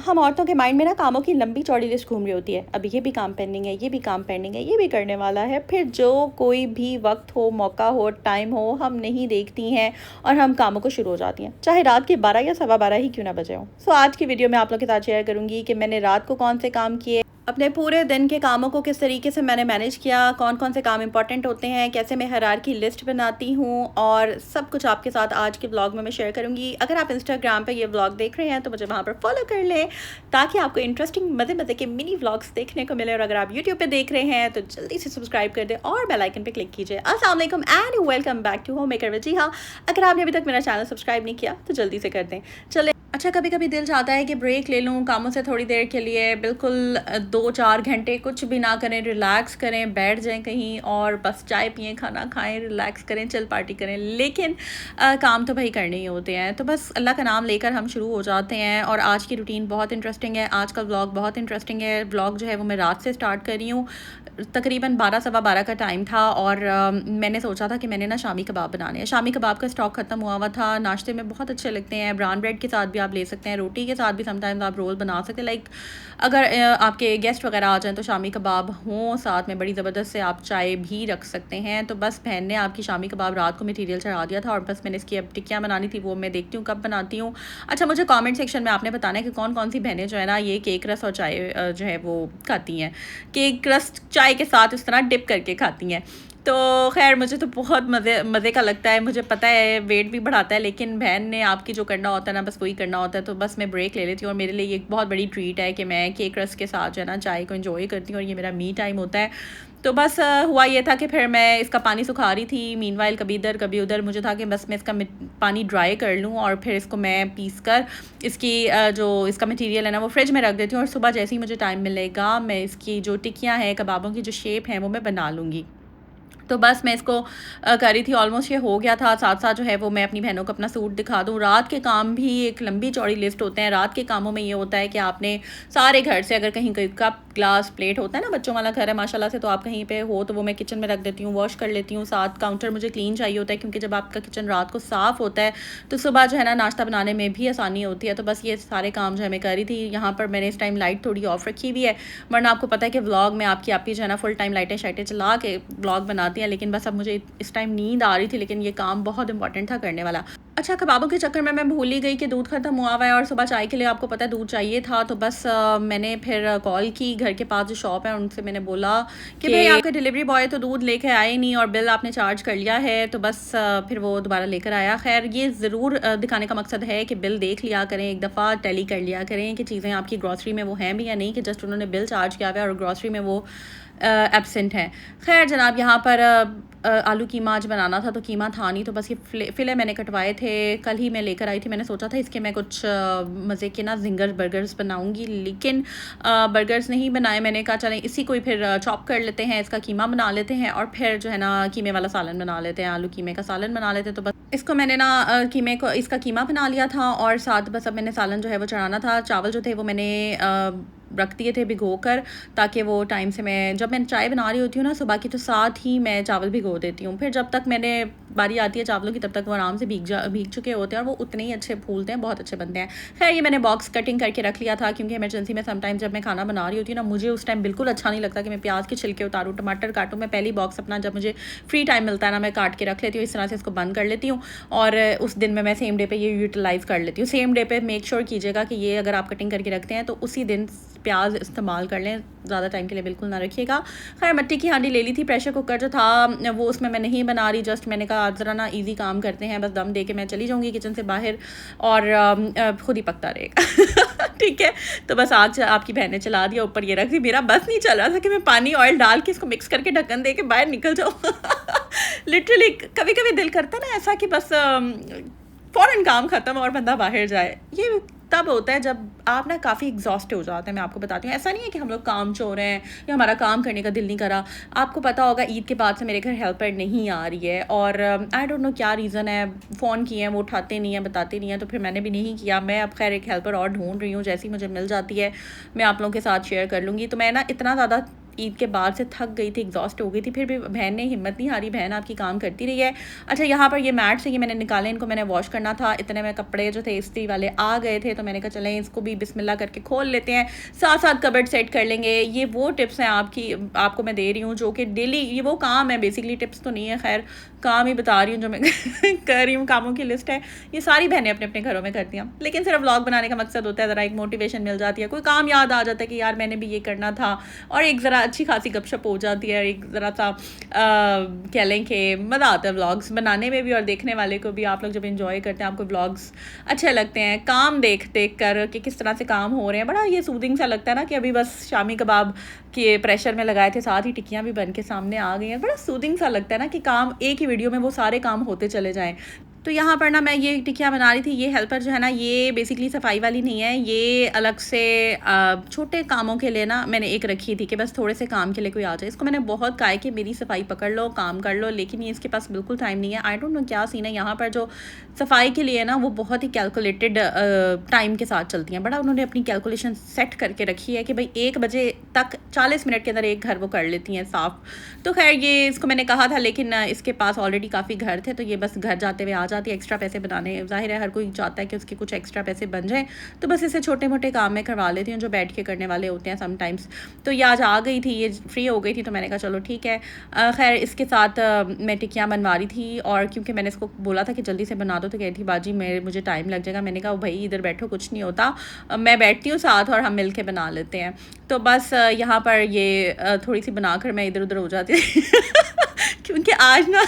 हम औरतों के माइंड में ना कामों की लंबी चौड़ी लिस्ट घूम रही होती है। अभी ये भी काम पेंडिंग है, ये भी काम पेंडिंग है, ये भी करने वाला है। फिर जो कोई भी वक्त हो, मौका हो, टाइम हो, हम नहीं देखती हैं और हम कामों को शुरू हो जाती हैं, चाहे रात के 12 या सवा 12 ही क्यों ना बजे हों। सो आज की वीडियो में आप लोग के साथ शेयर करूंगी कि मैंने रात को कौन से काम किए, अपने पूरे दिन के कामों को किस तरीके से मैंने मैनेज किया, कौन कौन से काम इंपॉर्टेंट होते हैं, कैसे मैं हायरार्की लिस्ट बनाती हूँ, और सब कुछ आपके साथ आज के व्लॉग में मैं शेयर करूँगी। अगर आप इंस्टाग्राम पे ये व्लॉग देख रहे हैं तो मुझे वहाँ पर फॉलो कर लें ताकि आपको इंटरेस्टिंग मज़े मज़े के मिनी व्लॉग्स देखने को मिले। और अगर आप यूट्यूब पर देख रहे हैं तो जल्दी से सब्सक्राइब कर दें और बेल आइकन पर क्लिक कीजिए। अस्सलाम वालेकुम and welcome back to home maker with Jiha. अगर आपने अभी तक मेरा चैनल सब्सक्राइब नहीं किया तो जल्दी से कर दें। चले अच्छा, कभी कभी दिल चाहता है कि ब्रेक ले लूँ कामों से थोड़ी देर के लिए, बिल्कुल 2-4 घंटे कुछ भी ना करें, रिलैक्स करें, बैठ जाएं कहीं और बस चाय पिएं, खाना खाएं, रिलैक्स करें, चिल पार्टी करें। लेकिन काम तो भाई करने ही होते हैं, तो बस अल्लाह का नाम लेकर हम शुरू हो जाते हैं। और आज की रूटीन बहुत इंटरेस्टिंग है, आज का व्लॉग बहुत इंटरेस्टिंग है। व्लॉग जो है वो मैं रात से स्टार्ट कर रही हूँ, तकरीबन 12 सवा 12 का टाइम था। और मैंने सोचा था कि मैंने ना शामी कबाब बनाने हैं। शामी कबाब का स्टॉक ख़त्म हुआ हुआ था, नाश्ते में बहुत अच्छे लगते हैं, ब्राउन ब्रेड के साथ भी आप ले सकते हैं, रोटी के साथ भी समटाइम्स आप रोल बना सकते हैं। लाइक अगर आपके गेस्ट वगैरह आ जाएं तो शामी कबाब हों साथ में, बड़ी ज़बरदस्त से आप चाय भी रख सकते हैं। तो बस बहन ने आपकी शामी कबाब रात को मटीरियल चढ़ा दिया था और बस मैंने इसकी अब टिक्कियाँ बनानी थी, वो मैं देखती हूँ कब बनाती हूँ। अच्छा, मुझे कमेंट सेक्शन में आपने बताना है कि कौन कौन सी बहनें जो है ना ये केक रस और चाय जो है वो खाती हैं, केक रस चाय के साथ इस तरह डिप करके खाती हैं। तो खैर मुझे तो बहुत मज़े का लगता है, मुझे पता है वेट भी बढ़ाता है, लेकिन बहन ने आपकी जो करना होता है ना बस वही करना होता है। तो बस मैं ब्रेक ले लेती हूँ और मेरे लिए ये एक बहुत बड़ी ट्रीट है कि मैं केक रस के साथ जो है ना चाय को एंजॉय करती हूँ और ये मेरा मी टाइम होता है। तो बस हुआ ये था कि फिर मैं इसका पानी सुखा रही थी, मीनवाइल कभी इधर कभी उधर। मुझे था कि बस मैं इसका पानी ड्राई कर लूँ और फिर इसको मैं पीस कर इसकी जो इसका मटेरियल है ना वो फ्रिज में रख देती हूँ। और सुबह जैसे ही मुझे टाइम मिलेगा मैं इसकी जो टिक्कियाँ हैं, कबाबों की जो शेप है वो मैं बना लूँगी। तो बस मैं इसको कर रही थी, ऑलमोस्ट ये हो गया था। साथ साथ जो है वो मैं अपनी बहनों को अपना सूट दिखा दूँ। रात के काम भी एक लंबी चौड़ी लिस्ट होते हैं। रात के कामों में ये होता है कि आपने सारे घर से, अगर कहीं कोई कप ग्लास प्लेट होता है ना, बच्चों वाला घर है माशाल्लाह से, तो आप कहीं पे हो तो वो मैं किचन में रख देती हूँ, वॉश कर लेती हूँ। साथ काउंटर मुझे क्लीन चाहिए होता है क्योंकि जब आपका किचन रात को साफ़ होता है तो सुबह जो है ना नाश्ता बनाने में भी आसानी होती है। तो बस ये सारे काम जो है मैं कर रही थी। यहाँ पर मैंने इस टाइम लाइट थोड़ी ऑफ रखी हुई है, वरना आपको पता है कि व्लॉग में आपकी आप ही जो है ना फुल टाइम लाइटें शाइटें चला के व्लॉग बनाती हैं। लेकिन बस अब मुझे इस टाइम नींद आ रही थी, लेकिन ये काम बहुत इंपॉर्टेंट था करने वाला। अच्छा, कबाबों के चक्कर में मैं भूल ही गई कि दूध खत्म हुआ हुआ है और सुबह चाय के लिए आपको पता है दूध चाहिए था। तो बस मैंने फिर कॉल की घर के पास जो शॉप है उनसे, मैंने बोला कि भाई आपका डिलीवरी बॉय तो दूध लेके आए नहीं और बिल आपने चार्ज कर लिया है। तो बस फिर वो दोबारा लेकर आया। खैर ये ज़रूर दिखाने का मकसद है कि बिल देख लिया करें, एक दफ़ा टैली कर लिया करें कि चीज़ें आपकी ग्रॉसरी में वो हैं भी या नहीं, कि जस्ट उन्होंने बिल चार्ज किया हुआ है और ग्रॉसरी में वो एब्सेंट है। खैर जनाब, यहाँ पर आलू कीमा आज बनाना था तो कीमा था नहीं, तो बस ये फ़िले मैंने कटवाए थे, कल ही मैं लेकर आई थी। मैंने सोचा था इसके मैं कुछ मज़े के ना जिंगर बर्गर्स बनाऊंगी, लेकिन बर्गर्स नहीं बनाए। मैंने कहा चलें इसी को ही फिर चॉप कर लेते हैं, इसका कीमा बना लेते हैं और फिर जो है ना कीमे वाला सालन बना लेते हैं, आलू कीमे का सालन बना लेते हैं। तो बस इसको मैंने ना कीमे को इसका कीमा बना लिया था और साथ बस अब मैंने सालन जो है वो चढ़ाना था। चावल जो थे वो मैंने रख दिए थे भिगो कर, ताकि वो टाइम से मैं जब मैं चाय बना रही होती हूँ ना सुबह की तो साथ ही मैं चावल भिगो देती हूँ। फिर जब तक मैंने बारी आती है चावलों की तब तक वो आराम से भीग चुके होते हैं और वो उतने ही अच्छे फूलते हैं, बहुत अच्छे बनते हैं। खैर ये मैंने बॉक्स कटिंग करके रख लिया था क्योंकि इमरजेंसी में समटाइम जब मैं खाना बना रही होती हूँ ना, मुझे उस टाइम बिल्कुल अच्छा नहीं लगता कि मैं प्याज के छिलके उतारूँ, टमाटर काटूँ। मैं पहली बॉक्स अपना जब मुझे फ्री टाइम मिलता है ना मैं काट के रख लेती हूँ, इस तरह से इसको बंद कर लेती हूँ और उस दिन में मैं सेम डे पे ये यूटिलाइज़ कर लेती हूँ। सेम डे पे मेक श्योर कीजिएगा कि ये अगर आप कटिंग करके रखते हैं तो उसी दिन प्याज इस्तेमाल कर लें, ज़्यादा टाइम के लिए बिल्कुल ना रखिएगा। खैर मिट्टी की हांडी ले ली थी, प्रेशर कुकर जो था वो उसमें मैं नहीं बना रही, जस्ट मैंने कहा आज ज़रा ना इजी काम करते हैं, बस दम दे के मैं चली जाऊँगी किचन से बाहर और खुद ही पकता रहेगा। ठीक है, तो बस आज आपकी बहन ने चला दिया, ऊपर ये रख दी। मेरा बस नहीं चल रहा था कि मैं पानी ऑयल डाल के इसको मिक्स करके ढक्कन दे के बाहर निकल जाऊँ। लिटरली कभी कभी दिल करता है ना ऐसा कि बस फ़ौरन काम ख़त्म और बंदा बाहर जाए। ये तब होता है जब आप ना काफ़ी एग्जॉस्ट हो जाते हैं। मैं आपको बताती हूँ, ऐसा नहीं है कि हम लोग काम चोर हैं या हमारा काम करने का दिल नहीं करा। आपको पता होगा ईद के बाद से मेरे घर हेल्पर नहीं आ रही है और आई डोंट नो क्या रीज़न है। फ़ोन किए हैं वो उठाते नहीं हैं, बताते नहीं हैं, तो फिर मैंने भी नहीं किया। मैं अब खैर एक हेल्पर और ढूंढ रही हूँ, जैसी मुझे मिल जाती है मैं आप लोगों के साथ शेयर कर लूँगी। तो मैं ना इतना ज़्यादा ईद के बाद से थक गई थी, एग्जॉस्ट हो गई थी, फिर भी बहन ने हिम्मत नहीं हारी, बहन आपकी काम करती रही है। अच्छा यहाँ पर ये मैट से ये मैंने निकाले, इनको मैंने वॉश करना था, इतने में कपड़े जो थे इस्त्री वाले आ गए थे, तो मैंने कहा चलें इसको भी बिस्मिल्लाह करके खोल लेते हैं, साथ साथ कबर्ड सेट कर लेंगे। ये वो टिप्स हैं आपको मैं दे रही हूँ जो कि डेली, ये वो काम है बेसिकली, टिप्स तो नहीं है, खैर काम ही बता रही हूँ जो मैं कर रही हूँ, कामों की लिस्ट है। ये सारी बहनें अपने अपने घरों में करती हैं, लेकिन सिर्फ व्लॉग बनाने का मकसद होता है ज़रा एक मोटिवेशन मिल जाती है, कोई काम याद आ जाता है कि यार मैंने भी ये करना था, और एक ज़रा अच्छी खासी गपशप हो जाती है, एक ज़रा सा कह लें कि मज़ा आता है व्लॉग्स बनाने में भी और देखने वाले को भी। आप लोग जब इन्जॉय करते हैं, आपको व्लॉग्स अच्छे लगते हैं, काम देख कर कि किस तरह से काम हो रहे हैं, बड़ा ये सूदिंग सा लगता है ना कि अभी बस शामी कबाब के प्रेशर में लगाए थे, साथ ही टिक्कियाँ भी बन के सामने आ गई हैं, बड़ा सूदिंग सा लगता है ना कि काम एक ही वीडियो में वो सारे काम होते चले जाएं। तो यहाँ पर ना मैं ये टिक्कियाँ बना रही थी। ये हेल्पर जो है ना, ये बेसिकली सफाई वाली नहीं है, ये अलग से छोटे कामों के लिए ना मैंने एक रखी थी कि बस थोड़े से काम के लिए कोई आ जाए। इसको मैंने बहुत कहा है कि मेरी सफाई पकड़ लो, काम कर लो, लेकिन ये इसके पास बिल्कुल टाइम नहीं है। आई डोंट नो क्या सीन है यहाँ पर, जो सफाई के लिए ना वो बहुत ही कैलकुलेटेड टाइम के साथ चलती हैं, बड़ा उन्होंने अपनी कैलकुलेशन सेट करके रखी है कि भाई 1 बजे तक 40 मिनट के अंदर एक घर वो कर लेती हैं साफ़। तो खैर ये इसको मैंने कहा था, लेकिन इसके पास ऑलरेडी काफ़ी घर थे, तो ये बस घर जाते हुए आ जाती है। एक्स्ट्रा पैसे बनाने, जाहिर है हर कोई चाहता है कि उसके कुछ एक्स्ट्रा पैसे बन जाए, तो बस इसे छोटे मोटे काम में करवा लेती हूँ जो बैठ के करने वाले होते हैं समटाइम्स। तो ये आज आ गई थी, ये फ्री हो गई थी, तो मैंने कहा चलो ठीक है। खैर इसके साथ मैं टिक्कियाँ बनवा रही थी, और क्योंकि मैंने इसको बोला था कि जल्दी से बना दो, तो कहती थी बाजी मुझे टाइम लग जाएगा। मैंने कहा भाई इधर बैठो, कुछ नहीं होता, मैं बैठती हूँ साथ और हम मिल के बना लेते हैं। तो बस यहाँ पर ये थोड़ी सी बनाकर मैं इधर उधर हो जाती थी क्योंकि आज ना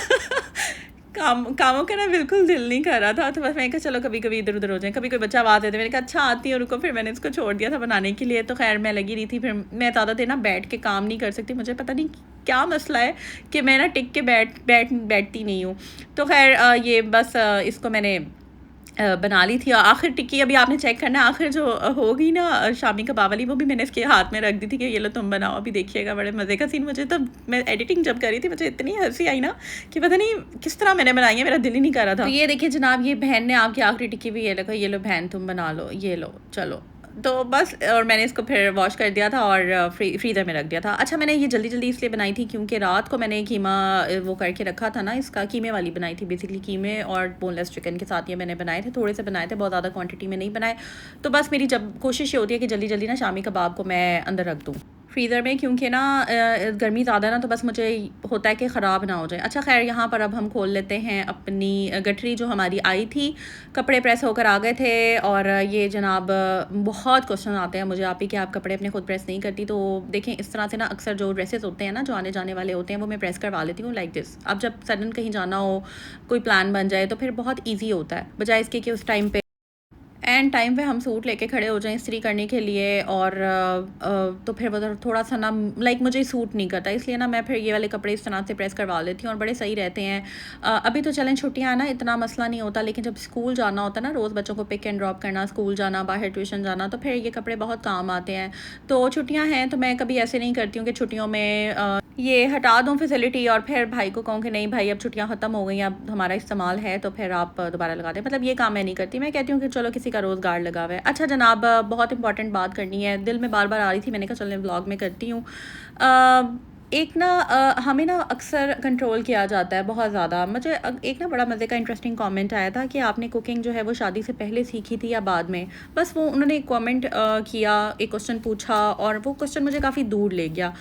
कामों का ना बिल्कुल दिल नहीं कर रहा था, तो बस मैंने कहा चलो कभी कभी इधर उधर हो जाए। कभी कोई बच्चा आवाज़ देते, मैंने कहा अच्छा आती है रुको, फिर मैंने इसको छोड़ दिया था बनाने के लिए। तो खैर मैं लगी रही थी, फिर मैं ज़्यादा देर ना बैठ के काम नहीं कर सकती, मुझे पता नहीं क्या मसला है कि मैं ना टिक के बैठती नहीं हूँ। तो खैर ये बस इसको मैंने बना ली थी। आखिर टिक्की अभी आपने चेक करना है, आखिर जो होगी ना शामी कबाब वाली, वो भी मैंने इसके हाथ में रख दी थी कि ये लो तुम बनाओ, अभी देखिएगा बड़े मज़े का सीन। मुझे तो, मैं एडिटिंग जब कर रही थी, मुझे इतनी हंसी आई ना कि पता नहीं किस तरह मैंने बनाई है, मेरा दिल ही नहीं कर रहा था। तो ये देखिए जनाब, ये बहन ने आपकी आखिरी टिक्की भी ये लो बहन तुम बना लो, ये लो चलो। तो बस, और मैंने इसको फिर वॉश कर दिया था और फ्रीज़र में रख दिया था। अच्छा मैंने ये जल्दी जल्दी इसलिए बनाई थी क्योंकि रात को मैंने कीमा वो करके रखा था ना, इसका कीमे वाली बनाई थी, बेसिकली कीमे और बोनलेस चिकन के साथ ये मैंने बनाए थे, थोड़े से बनाए थे, बहुत ज़्यादा क्वांटिटी में नहीं बनाए। तो बस मेरी जब कोशिश ये होती है कि जल्दी जल्दी ना शामी कबाब को मैं अंदर रख दूँ फ्रीज़र में, क्योंकि ना गर्मी ज़्यादा ना, तो बस मुझे होता है कि ख़राब ना हो जाए। अच्छा खैर यहाँ पर अब हम खोल लेते हैं अपनी गठरी जो हमारी आई थी, कपड़े प्रेस होकर आ गए थे। और ये जनाब बहुत क्वेश्चन आते हैं मुझे आप ही कि आप कपड़े अपने खुद प्रेस नहीं करती। तो देखें इस तरह से ना अक्सर जो ड्रेसेस होते हैं ना, जो आने जाने वाले होते हैं, वो मैं प्रेस करवा लेती हूँ लाइक दिस। अब जब सडन कहीं जाना हो, कोई प्लान बन जाए, तो फिर बहुत ईजी होता है, बजाय इसके कि उस टाइम पे एंड टाइम पे हम सूट लेके खड़े हो जाएं इस्त्री करने के लिए। और तो फिर वो थोड़ा सा ना लाइक मुझे सूट नहीं करता, इसलिए ना मैं फिर ये वाले कपड़े इस तरह से प्रेस करवा लेती हूँ और बड़े सही रहते हैं। अभी तो चलें छुट्टियाँ ना, इतना मसला नहीं होता, लेकिन जब स्कूल जाना होता है ना, रोज़ बच्चों को पिक एंड ड्रॉप करना, स्कूल जाना, बाहर ट्यूशन जाना, तो फिर ये कपड़े बहुत काम आते हैं। तो छुट्टियाँ हैं तो मैं कभी ऐसे नहीं करती हूँ कि छुट्टियों में ये हटा दूँ फैसिलिटी और फिर भाई को कहूँ कि नहीं भाई अब छुट्टियाँ ख़त्म हो गई, अब हमारा इस्तेमाल है, तो फिर आप दोबारा लगा दें। मतलब ये काम मैं नहीं करती, मैं कहती हूँ कि चलो किसी का रोज़गार लगा हुआ है। अच्छा जनाब, बहुत इंपॉर्टेंट बात करनी है, दिल में बार बार आ रही थी, मैंने कहा चलो व्लॉग में करती हूँ। एक ना हमें ना अक्सर कंट्रोल किया जाता है बहुत ज़्यादा। मुझे एक ना बड़ा मज़े का इंटरेस्टिंग कमेंट आया था कि आपने कुकिंग जो है वो शादी से पहले सीखी थी या बाद में। बस वो उन्होंने एक कमेंट किया, एक क्वेश्चन पूछा, और वो क्वेश्चन मुझे काफ़ी दूर ले गया।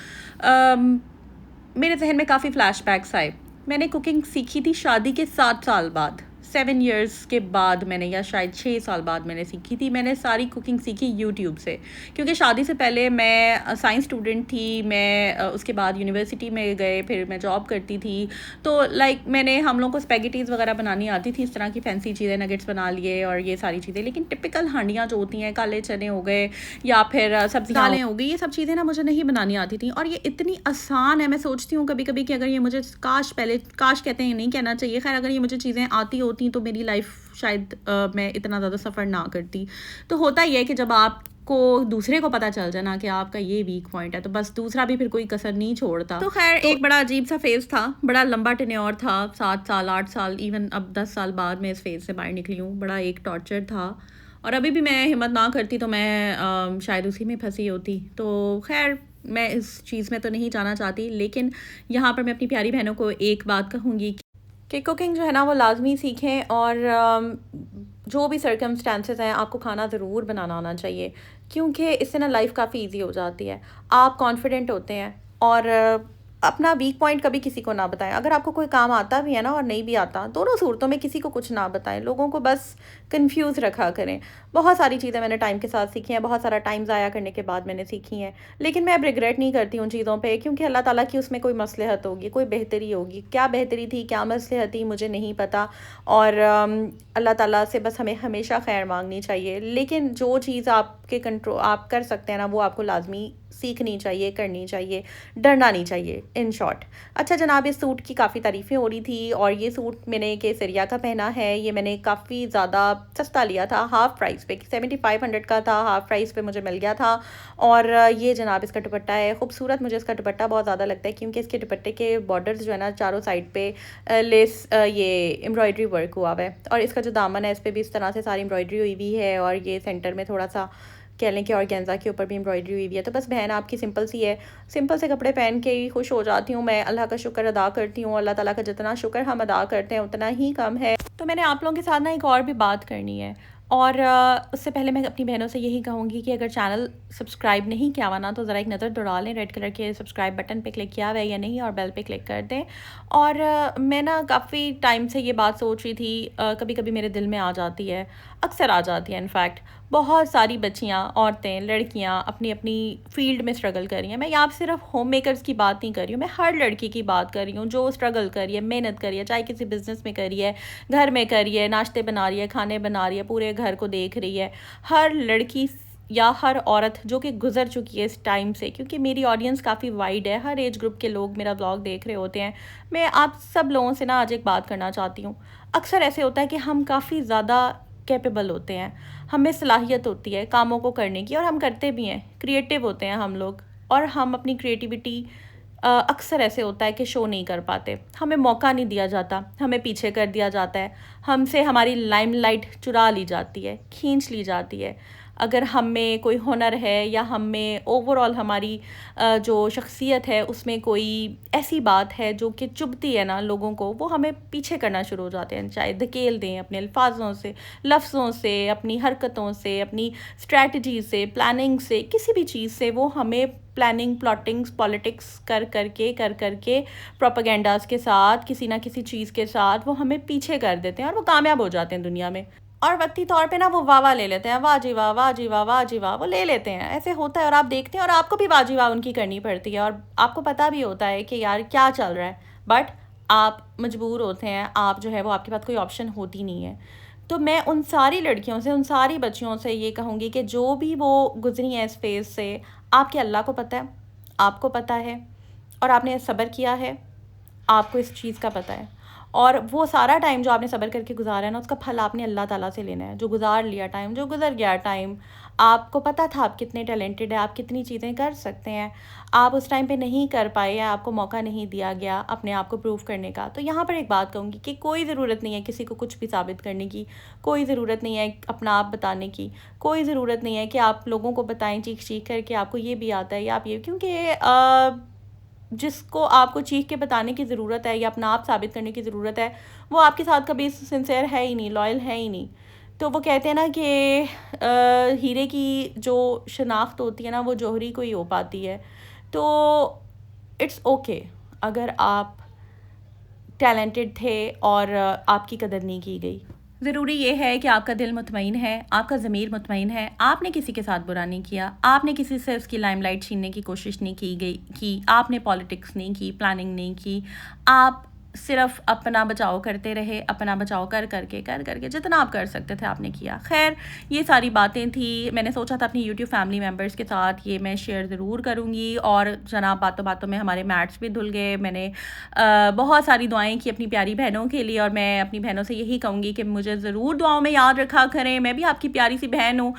मेरे जहन में काफ़ी फ्लैशबैक्स आए। मैंने कुकिंग सीखी थी शादी के 7 साल बाद, 7 इयर्स के बाद मैंने, या शायद 6 साल बाद मैंने सीखी थी। मैंने सारी कुकिंग सीखी यूट्यूब से, क्योंकि शादी से पहले मैं साइंस स्टूडेंट थी। मैं उसके बाद यूनिवर्सिटी में गए, फिर मैं जॉब करती थी। तो लाइक मैंने, हम लोग को स्पेगेटीज़ वगैरह बनानी आती थी, इस तरह की फैंसी चीज़ें, नगेट्स बना लिए और ये सारी चीज़ें। लेकिन टिपिकल हांडियाँ जो होती हैं, काले चने हो गए या फिर सब्ज़ी दालें हो गई, ये सब चीज़ें ना मुझे नहीं बनानी आती थी। और ये इतनी आसान है, मैं सोचती हूँ कभी कभी कि अगर ये मुझे काश कहते हैं, नहीं कहना चाहिए, खैर अगर ये मुझे चीज़ें आती होती तो मेरी लाइफ शायद मैं इतना ज़्यादा सफ़र ना करती। तो होता ही है कि जब आपको दूसरे को पता चल जाए ना कि आपका ये वीक पॉइंट है, तो बस दूसरा भी फिर कोई कसर नहीं छोड़ता। तो खैर एक बड़ा अजीब सा फेज़ था, बड़ा लंबा टेन्योर था, 7 साल 8 साल, इवन अब 10 साल बाद मैं इस फेज़ से बाहर निकली हूँ। बड़ा एक टॉर्चर था, और अभी भी मैं हिम्मत ना करती तो मैं शायद उसी में फंसी होती। तो खैर मैं इस चीज़ में तो नहीं जाना चाहती, लेकिन यहाँ पर मैं अपनी प्यारी बहनों को एक बात कहूँगी कि कुकिंग जो है ना वो लाजमी सीखें, और जो भी सर्कमस्टांसेस हैं आपको खाना ज़रूर बनाना आना चाहिए, क्योंकि इससे ना लाइफ काफ़ी इजी हो जाती है। आप कॉन्फिडेंट होते हैं, और अपना वीक पॉइंट कभी किसी को ना बताएं। अगर आपको कोई काम आता भी है ना और नहीं भी आता, दोनों सूरतों में किसी को कुछ ना बताएं, लोगों को बस कंफ्यूज रखा करें। बहुत सारी चीज़ें मैंने टाइम के साथ सीखी हैं, बहुत सारा टाइम ज़ाया करने के बाद मैंने सीखी हैं, लेकिन मैं अब रिग्रेट नहीं करती उन चीज़ों पे, क्योंकि अल्लाह ताला की उसमें कोई मसलहत होगी, कोई बेहतरी होगी। क्या बेहतरी थी, क्या मसलहत थी, मुझे नहीं पता। और अल्लाह ताला से बस हमें हमेशा खैर मांगनी चाहिए, लेकिन जो चीज़ आपके कंट्रोल आप कर सकते हैं ना, वो आपको लाजमी सीखनी चाहिए, करनी चाहिए, डरना नहीं चाहिए, इन शॉर्ट। अच्छा जनाब, इस सूट की काफ़ी तारीफ़ें हो रही थी, और ये सूट मैंने केसरिया का पहना है। ये मैंने काफ़ी ज़्यादा सस्ता लिया था, हाफ़ प्राइस पे, 7500 का था, हाफ़ प्राइस पे मुझे मिल गया था। और ये जनाब इसका दुपट्टा है, खूबसूरत मुझे इसका दुपट्टा बहुत ज़्यादा लगता है, क्योंकि इसके दुपट्टे के बॉर्डर्स जो है ना चारों साइड पे लेस ये एम्ब्रॉयडरी वर्क हुआ हुआ है, और इसका जो दामन है इस पर भी इस तरह से सारी एम्ब्रॉयडरी हुई हुई है, और ये सेंटर में थोड़ा सा कह लें कि ऑर्गेन्जा के ऊपर भी एम्ब्रॉयडरी हुई हुई है। तो बस बहन आपकी सिंपल सी है, सिंपल से कपड़े पहन के ही खुश हो जाती हूँ मैं। अल्लाह का शुक्र अदा करती हूँ, अल्लाह ताला का जितना शुक्र हम अदा करते हैं उतना ही कम है। तो मैंने आप लोगों के साथ ना एक और भी बात करनी है, और उससे पहले मैं अपनी बहनों से यही कहूँगी कि अगर चैनल सब्सक्राइब नहीं किया हुआ ना, तो ज़रा एक नज़र दौड़ा लें, रेड कलर के सब्सक्राइब बटन पे क्लिक किया हुआ है या नहीं, और बेल पे क्लिक कर दें। और मैं ना काफ़ी टाइम से ये बात सोच रही थी, कभी कभी मेरे दिल में आ जाती है, अक्सर आ जाती है इनफैक्ट। बहुत सारी बच्चियाँ, औरतें, लड़कियाँ अपनी अपनी फील्ड में स्ट्रगल कर रही हैं। मैं यहाँ सिर्फ होम मेकर्स की बात नहीं कर रही हूँ, मैं हर लड़की की बात कर रही हूँ जो स्ट्रगल कर रही है, मेहनत कर रही है, चाहे किसी बिज़नेस में कर रही है, घर में कर रही है, नाश्ते बना रही है, खाने बना रही है, पूरे घर को देख रही है। हर लड़की या हर औरत जो कि गुजर चुकी है इस टाइम से, क्योंकि मेरी ऑडियंस काफ़ी वाइड है, हर एज ग्रुप के लोग मेरा ब्लॉग देख रहे होते हैं। मैं आप सब लोगों से ना आज एक बात करना चाहती हूँ। अक्सर ऐसे होता है कि हम काफ़ी ज़्यादा कैपेबल होते हैं, हमें सलाहियत होती है कामों को करने की, और हम करते भी हैं, क्रिएटिव होते हैं हम लोग, और हम अपनी क्रिएटिविटी अक्सर ऐसे होता है कि शो नहीं कर पाते, हमें मौका नहीं दिया जाता, हमें पीछे कर दिया जाता है, हमसे हमारी लाइमलाइट चुरा ली जाती है, खींच ली जाती है। अगर हम में कोई हुनर है, या हम में ओवरऑल हमारी जो शख्सियत है उसमें कोई ऐसी बात है जो कि चुभती है ना लोगों को, वो हमें पीछे करना शुरू हो जाते हैं, चाहे धकेल दें अपने अल्फाजों से, लफ्ज़ों से, अपनी हरकतों से, अपनी स्ट्रैटेजी से, प्लानिंग से, किसी भी चीज़ से वो हमें प्लानिंग, प्लॉटिंग्स, पॉलिटिक्स कर करके प्रोपेगेंडास के साथ, किसी ना किसी चीज़ के साथ वो हमें पीछे कर देते हैं, और वो कामयाब हो जाते हैं दुनिया में। और वक्ती तौर पे ना वो वाह ले लेते हैं, वाह जी वाह, वाह जी वाह, वाह जी वाह, वो ले लेते हैं, ऐसे होता है। और आप देखते हैं, और आपको भी वाह जी वाह उनकी करनी पड़ती है, और आपको पता भी होता है कि यार क्या चल रहा है, बट आप मजबूर होते हैं, आप जो है वो आपके पास कोई ऑप्शन होती नहीं है। तो मैं उन सारी लड़कियों से, उन सारी बच्चियों से ये कहूँगी कि जो भी वो गुजरी हैं इस फेज़ से, आपके अल्लाह को पता है, आपको पता है, और आपने सब्र किया है, आपको इस चीज़ का पता है। और वो सारा टाइम जो आपने सब्र करके गुजारा है ना, उसका फल आपने अल्लाह ताला से लेना है। जो गुजार लिया टाइम, जो गुजर गया टाइम, आपको पता था आप कितने टैलेंटेड है, आप कितनी चीज़ें कर सकते हैं, आप उस टाइम पे नहीं कर पाए, या आपको मौका नहीं दिया गया अपने आप को प्रूव करने का। तो यहाँ पर एक बात कहूँगी कि कोई ज़रूरत नहीं है किसी को कुछ भी साबित करने की, कोई ज़रूरत नहीं है अपना आप बताने की, कोई ज़रूरत नहीं है कि आप लोगों को बताएं चीख चीख करके आपको ये भी आता है या आप ये, क्योंकि जिसको आपको चीख के बताने की ज़रूरत है या अपना आप साबित करने की ज़रूरत है, वो आपके साथ कभी सिंसियर है ही नहीं, लॉयल है ही नहीं। तो वो कहते हैं ना कि हीरे की जो शनाख्त होती है ना, वो जौहरी को ही हो पाती है। तो इट्स ओके अगर आप टैलेंटेड थे और आपकी कदर नहीं की गई। ज़रूरी ये है कि आपका दिल मुतमईन है, आपका ज़मीर मुतमईन है, आपने किसी के साथ बुरा नहीं किया, आपने किसी से उसकी लाइमलाइट छीनने की कोशिश नहीं की गई की, आपने पॉलिटिक्स नहीं की, प्लानिंग नहीं की, आप सिर्फ अपना बचाव करते रहे, अपना बचाव कर करके जितना आप कर सकते थे आपने किया। खैर ये सारी बातें थी, मैंने सोचा था अपनी यूट्यूब फैमिली मेम्बर्स के साथ ये मैं शेयर ज़रूर करूँगी। और जनाब बातों बातों में हमारे मैट्स भी धुल गए। मैंने बहुत सारी दुआएं की अपनी प्यारी बहनों के लिए, और मैं अपनी बहनों से यही कहूँगी कि मुझे ज़रूर दुआओं में याद रखा करें, मैं भी आपकी प्यारी सी बहन हूँ।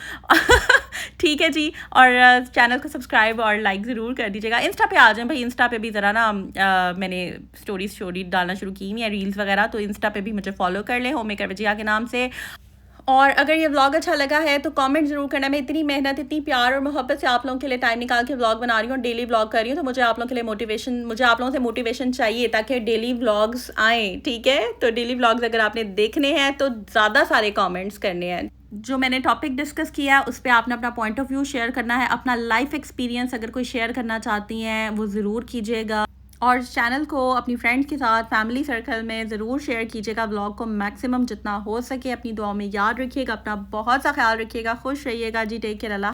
ठीक है जी, और चैनल को सब्सक्राइब और लाइक ज़रूर कर दीजिएगा। इंस्टा पे आ जाएं भाई, इंस्टा पे भी ज़रा ना मैंने स्टोरी डालना शुरू की हुई है, रील्स वगैरह, तो इंस्टा पे भी मुझे फॉलो कर लें, होम मेकर वजिया के नाम से। और अगर ये व्लॉग अच्छा लगा है तो कमेंट ज़रूर करना। मैं इतनी मेहनत, इतनी प्यार और मोहब्बत से आप लोगों के लिए टाइम निकाल के व्लॉग बना रही हूँ, डेली व्लॉग कर रही हूँ, तो मुझे आप लोगों के लिए मुझे आप लोगों से मोटिवेशन चाहिए ताकि डेली व्लॉग्स आएँ, ठीक है? तो डेली व्लॉग्स अगर आपने देखने हैं तो ज़्यादा सारे कमेंट्स करने हैं। जो मैंने टॉपिक डिस्कस किया है उस पे आपने अपना पॉइंट ऑफ व्यू शेयर करना है, अपना लाइफ एक्सपीरियंस अगर कोई शेयर करना चाहती हैं वो ज़रूर कीजिएगा। और चैनल को अपनी फ्रेंड्स के साथ, फैमिली सर्कल में ज़रूर शेयर कीजिएगा। व्लॉग को मैक्सिमम जितना हो सके अपनी दुआओं में याद रखिएगा। अपना बहुत सा ख्याल रखिएगा। खुश रहिएगा जी। Take care. अल्लाह।